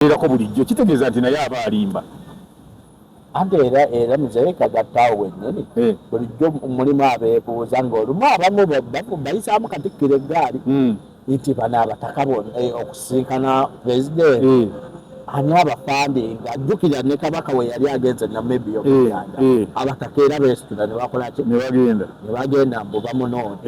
era ko bulijjo kitegeeza nti naye aba alimba. Ate era muzeeyi kagattaawo wennyini bulijjo mulimu abeebuuza ng'olumu abamu bayisaamu Katikkiro eggaali nti bano abataka bonna okusinkana pulezidenti ani abafandinga. Ajjukira ne Kabaka we yali agenze Namibia okugenda abataka era beesitula ne bakola ki ne bagenda mbu bamunoona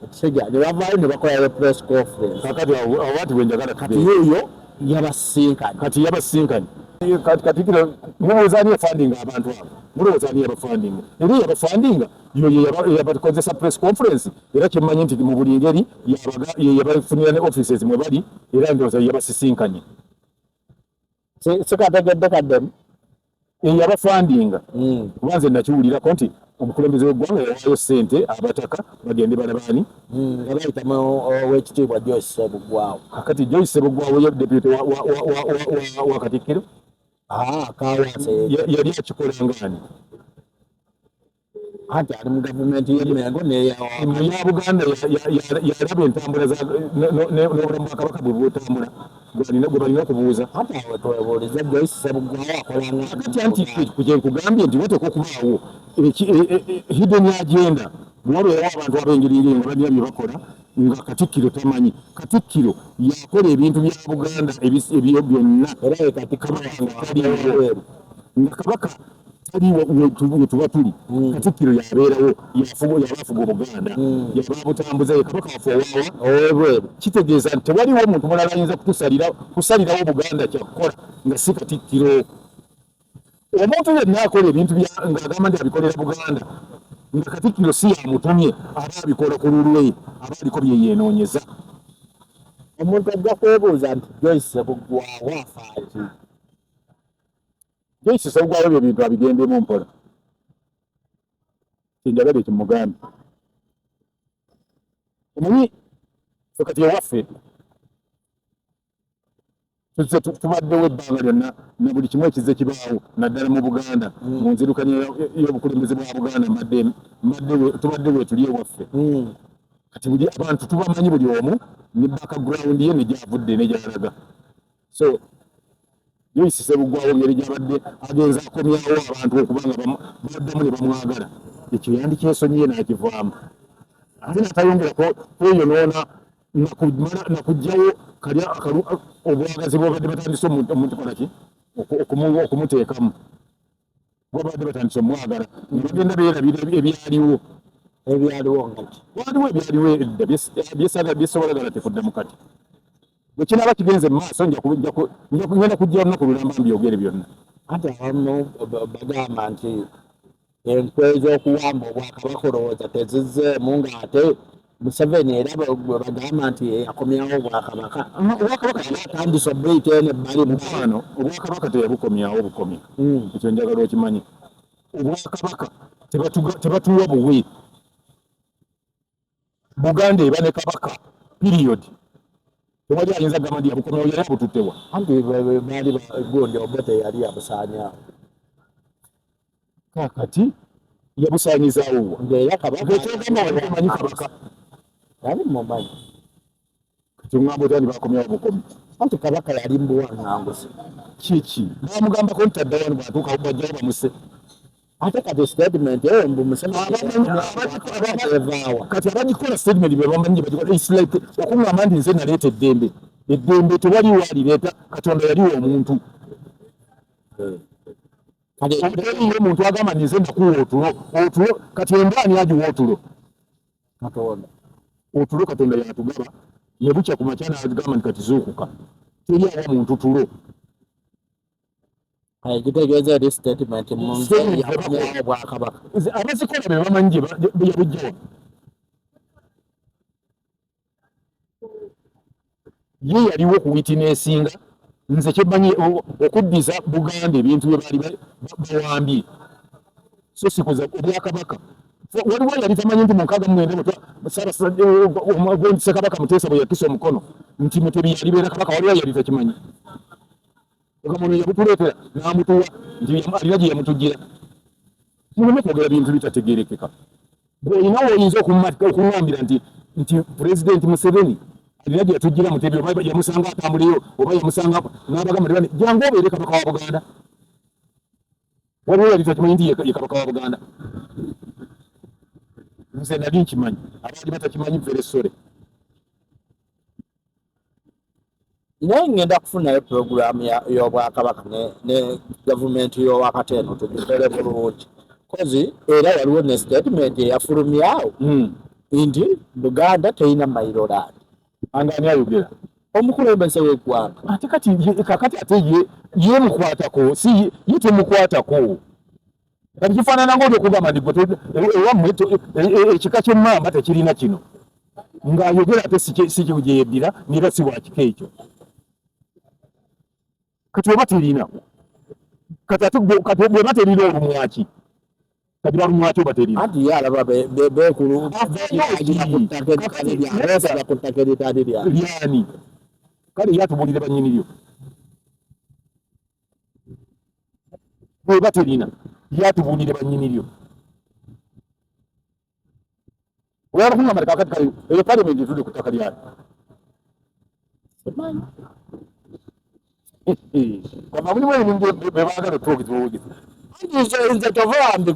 ekisejja ne bavaayo ne bakola press conference. Kakati awati bwenjagala kati yuyo yabasinkanye Katikkiro mulowooza ani yafandinga abantu abo, mulowooza ani yabafandinga era yabafandinga yoyo yabakozesa press conference era kyemmanyi nti mu buli ngeri yabafunira ne offices mwe bali era ndowooza yabasisinkanye sikategedde kaddemu yabafandinga kuba nze nakiwulirako nti omukulembeze w'eggwanga yawaayo ssente abataka bagende balabaani nga bayitamu ow'ekitiibwa Joyce Ssebuggwawo. Kakati Joyce Ssebuggwawo ye deputy wa Katikkiro yali akikola ng'ani anti ali mu gavumenti y'Emmengo ya Buganda yalaba entambula n'obulamu bwa Kabaka bwe bwetambula gwe balina okubuuza ate awo twebuuliza Joyce Ssebuggwawo akolanga kakati anti kye nkugambye nti wateeka okubaawo hidden agenda bw'obeerawo abantu ab'engeri nga balina bye bakola nga Katikkiro tamanyi. Katikkiro yakola ebintu bya Buganda ebyo byonna era Kabaka nga Kabaka taliwo we tuba tuli. Katikkiro yabeerawo yabafuga Obuganda yababutambuza ye Kabaka waffe ow'ebweru. Kitegeeza nti tewaliwo omuntu mulala ayinza kusalirawo Buganda kyakukola nga si Katikkiro. Omuntu yenna akola ebintu ng'agamba nti abikolera Buganda nga Katikkiro si yamutumye aba abikola ku lulwe aba aliko bye yeenoonyeza. Omuntu ajja kwebuuza nti Joyce Ssebuggwawo afaaki. Joyce Ssebuggwawo ebyo bintu abigendemu mpola kyenjagala ekimugambe. Omanyi ffe kati ewaffe tubaddewo ebbanga lyonna na buli kimu ekizze kibaawo naddala mu Buganda mu nzirukanya y'obukulembeze bwa Buganda tubadde weetuli ewaffe. Kati buli abantu tubamanyi buli omu ne background ye ne gy'avudde ne gy'alaga. So Joyce Ssebuggwawo ngeri gy'abadde agenza akomyawo abantu okuba nga baddamu ne bamwagala ekyo yandikyesonyiye n'akivaamu ate n'atayongerako kweyonoona nakuggyawo kali obwagazi bwabadde batandise omukolaki okumuteekamu bwabadde batandise omwagala ne bagenda beerabira ebyaliwo ngati waliwo ebyaliwo edda byesobolagala tekuddamu kati bwe kinaaba kigenze mu maaso ngenda kujja olunaku lulamba mbyogere byonna. Ate abamu bagamba nti enkwe z'okuwamba Obwakabaka olowooza tezizzeemu ng'ate Museveni era bagamba nti yakomyawo Obwakabaka. Obwakabaka atandise Britain ebbali mukwano Obwakabaka teyabukomyawo bukomya. Ekyo njagala okimanyi. Obwakabaka tebatuwa buwe. Buganda eba ne Kabaka period. Tewali ayinza gamba nti yabukomyawo yali abututtewa. Anti baali gundi Obote yali yabusaanyaawo. Kakati yabusaanyizaawo ng'era Kabaka omanyi Kabaka yali mumanyi kyongamba otani bakomyawo bukomi anti Kabaka yali mbuwaŋŋanguzi kiki bamugambako nti adda wano bwatuuka bajjawo bamuse ate kati statement eyo mbu kati abagikola statement be bamanyi bagikola is like okuŋŋamba nti nze naleeta eddembe tewaliwo alireeta Katonda yaliwo omuntu Omuteeyi omuntu agamba nti nze nakuwa otulo kati embaani agiwa otulo Katonda yatugaba ne bukya ku makya n'agamba nti kati zuukuka teri awa muntu tulo. Kitegeeza eri statement mu nsi yakomyawo Bwakabaka abazikola be bamanyi gye yabujjawa ye yaliwo ku witinesinga nze kyemmanyi okuddiza Buganda ebintu bye baali bawambye so sikuza Obwakabaka waliwo yali tamanyi nti mu 69 Ssekabaka Muteesa bwe yakisa omukono nti Mutebi yalibeera Kabaka waliwo yali takimanyi okamuntu yabutuleetera n'amutuwa nti alina gye yamutujjira muleme kwogera bintu bitategeerekeka bw'olina woyinza okuŋŋambira nti Pulezidenti Museveni alinaje tugira Mutebi oba yamusanga atambuliyo oba yamusanga n'abagamba bani jangu obeere kabaka wa Buganda waliwo yali takimanyi ye kabaka wa Buganda nze nali nkimanyi abandi batakimanyi veresore naye ngenda kufunayo puroguramu y'Obwakabaka ne gavumenti y'owakati eno tugikole bulungi kozi era waliwo ne statement eyafulumyawo nti Buganda terina mayiroland angani ayogera omukulembeze w'eggwanga ate kakati ate ye mukwatako si ye temukwatako kati kifaanana ng'olyokugamba nti ewammwe ekika ky'emmamba tekirina kino ng'ayogera ate si kyo gye yeddira niba si bwakika ekyo kati oba terina kati bweba terina olumwaki kati balumwaki oba terina anti ye alaba beekulu ku ttaka eritali lyani kale yatubulire bannyiniryo bweba terina yatubulire bannyiniryo olwalakungamba kakati kale eyo palamenti etudde ku ttaka lyayo kama mulimu ebintu bebaagala otuwogezi nze tovambi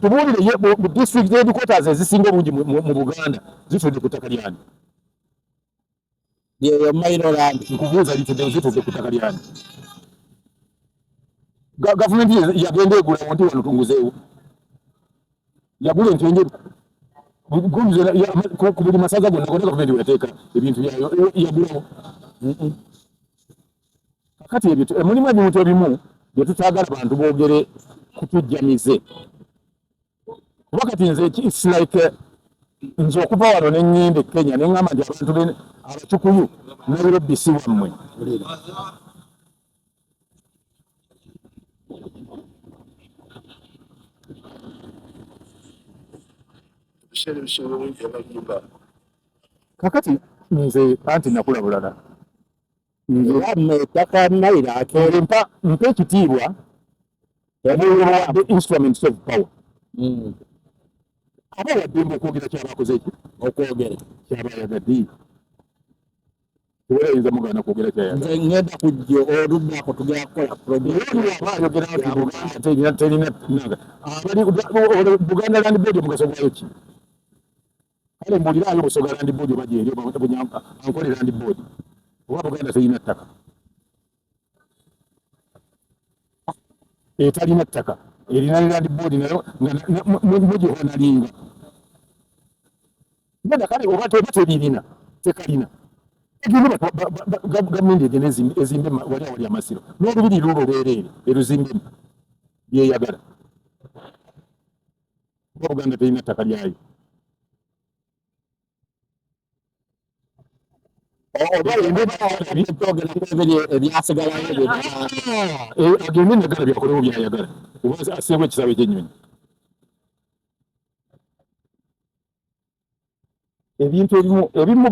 tubuulire mu district headquarters ezisinga obungi mu Buganda zitudde ku ttaka lyani yeyo mayiroland nkubuuza zitudde ku ttaka lyani gavumenti yagenda egulawo nti wano tunguzeewo yagula ente enjeru ku buli masaza gonna gavumenti weyateeka ebintu byayo yagulawo kati ebyo mulimu ebintu ebimu bye tutaagala bantu boogere kutujjamize kuba kati nze it's like nze okuva wano ne ŋŋenda e Kenya ne ŋŋamba nti abantu abatukuyu Nairobi si wammwe kakati nze anti nakula bulala ettaka mayiro akeere mpa ekitiibwa the instruments of power aba waddembe okwogera kyabakoze eki okwogera kyabayagadde tewayinza mugaana kwogera kyayagadde nze ngenda kujja oluddako tugenda kukola aba ayogera nti Buganda terina naga abali Buganda Land Board omugaso gwayo ki kale mbuuliraayo Busoga Land Board oba gyeri Ankole Land Board oba Buganda terina ttaka etalina ttaka erina Land Board nayo mugihanalinga nada kale oba teririna tekalina gavumenti egenda ezimbe wali amasiro n'olubiri lulwo lwereere eruzimbemu byeyagala oba Buganda terina ttaka lyayo agende nagala byakolewo byayagala oba aseewo ekisabo ekyenyonyi ebintu ebimu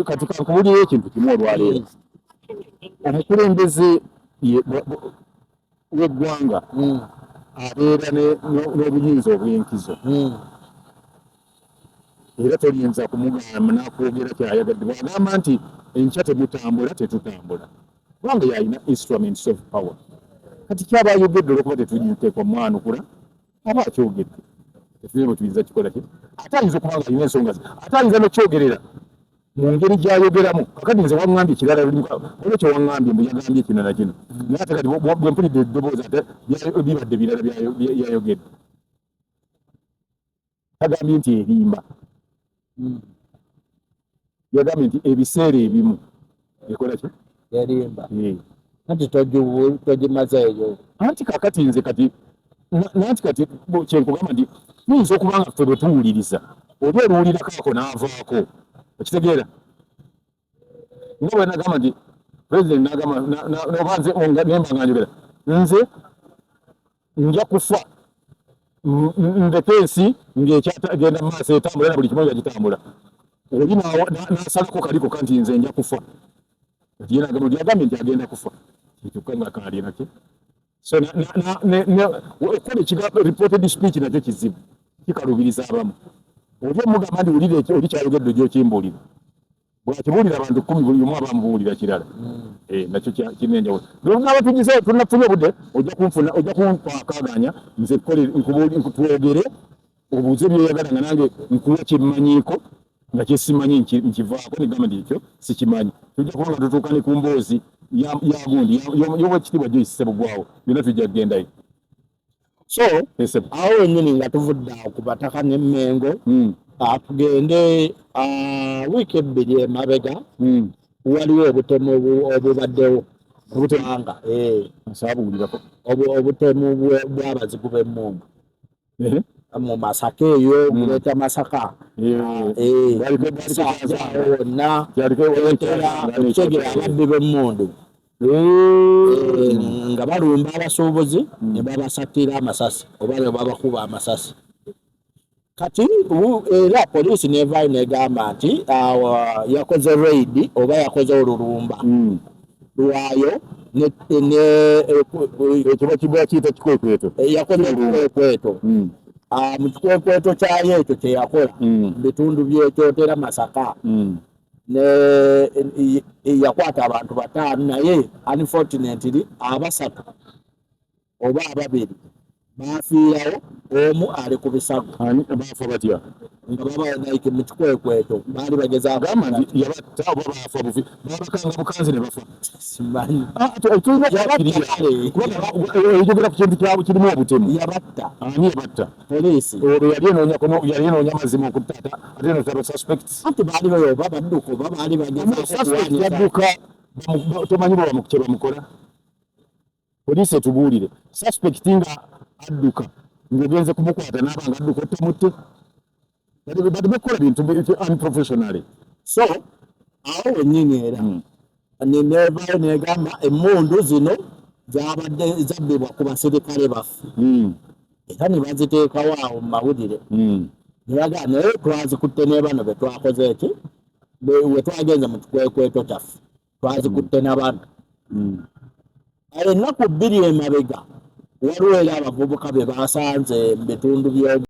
kati kankubuulirayo ekintu kimu olwaleero omukulembeze w'eggwanga abeera n'obuyinza obw'enkizo era toyinza kumugamba nakwogera kyayagadde bwagamba nti enkya temutambula tetutambula kubanga yalina instruments of power kati kyaba ayogedde olwokuba tetugiteekwa mwanukula aba akyogedde tetulina bwe tuyinza kikola ki ate ayinza okuba nga alina ensonga ze ate ayinza n'okyogera mu ngeri gy'ayogeramu kakati nze waŋŋambye ekirala olwekyo waŋŋambye mbu yagambye kino na kino naye ate kati bwe mpulidde eddoboozi ate bibadde birala byayogedde tagambye nti erimba yagambye nti ebiseera ebimu ekola ki erimba anti togimazeeyo anti kakati nze kati nanti kati kyenkugamba nti tuyinza okuba nga ffe bwe tuwuliriza oba oluwulirako ako n'avaako okitegeera nga bwe nagamba nti pulezidenti nagamba oba nze nemba nga njogera nze nja kufa ndeke ensi ng'ekyagenda mu maaso etambula na buli kimu nga gitambula oli n'asalako kaliko kanti nze nja kufa ye yagambye nti agenda kufa kituka nga kaalina ki so okukola ekigambo reported speech nakyo kizibu kikalubiriza abamu oli omugamba ndi oli kyayogedde gyokimbuulira bwakibulira abantu 10 buli omu abamubuulira kirala nakyo kinenjawulo ngaba tugize tunafunye obudde ojja kunkwakaganya nze twogere obuuze byeyagala nga nange nkuwa kyemmanyiiko nga kyesimanyi nkivaako negamba nti ekyo sikimanyi tujja kuba nga tutuuka ne ku mboozi yagundi yobwekitiibwa Joyce Bugwawo byonna tujja kugendayo so awo wennyini nga tuvudde awo ku bataka n'emmengo tugende wiiki 2 emabega waliwo obutemu obubaddewo obutanga nsabuulirako obutemu bw'abazigu b'emmundu mu Masaka eyo guleeta Masaka wonna okutegera ababbi b'emmundu nga balumba abasuubuzi ne babasatira amasasi oba ne babakuba amasasi kati era poliisi nevaayo negamba nti yakoze raid oba yakoze olulumba lwayo ekiba kiba kiyita kikwekweto yakoze ekikwekweto mu kikwekweto kyayo ekyo kyeyakola bitundu byekyotera Masaka yakwata abantu 5 naye unfortunately 3 oba 2 bafiirawo omu ali ku bisago baafa batya nga baba like mu kikwekweto baali bagezaako yabatta oba baafa bufi babakanga bukanzi ne bafa simanyi ejogera ku kintu kyabwe kirimu obutemu yabatta ani yabatta poliisi olwo yali enoonya mazima okutata ate notaba suspects anti baali bayo oba badduka oba baali bagezaayadduka tomanyi bwe bamukola poliisi etubuulire suspect nga adduka ng'ogenze kumukwata n'abanga adduka ottamutte bali bakola bintu unprofessionally so awo wennyini era nevaayo negamba emmundu zino zabadde zabbibwa ku basirikale baffe era ne baziteekawo awo mu mawulire nebagaa naye twazikutte ne bano be twakoze eki we twagenze mu kikwekweto kyaffe twazikutte na bano ennaku 2 emabega waliwo era abavubuka be basanze mu bitundu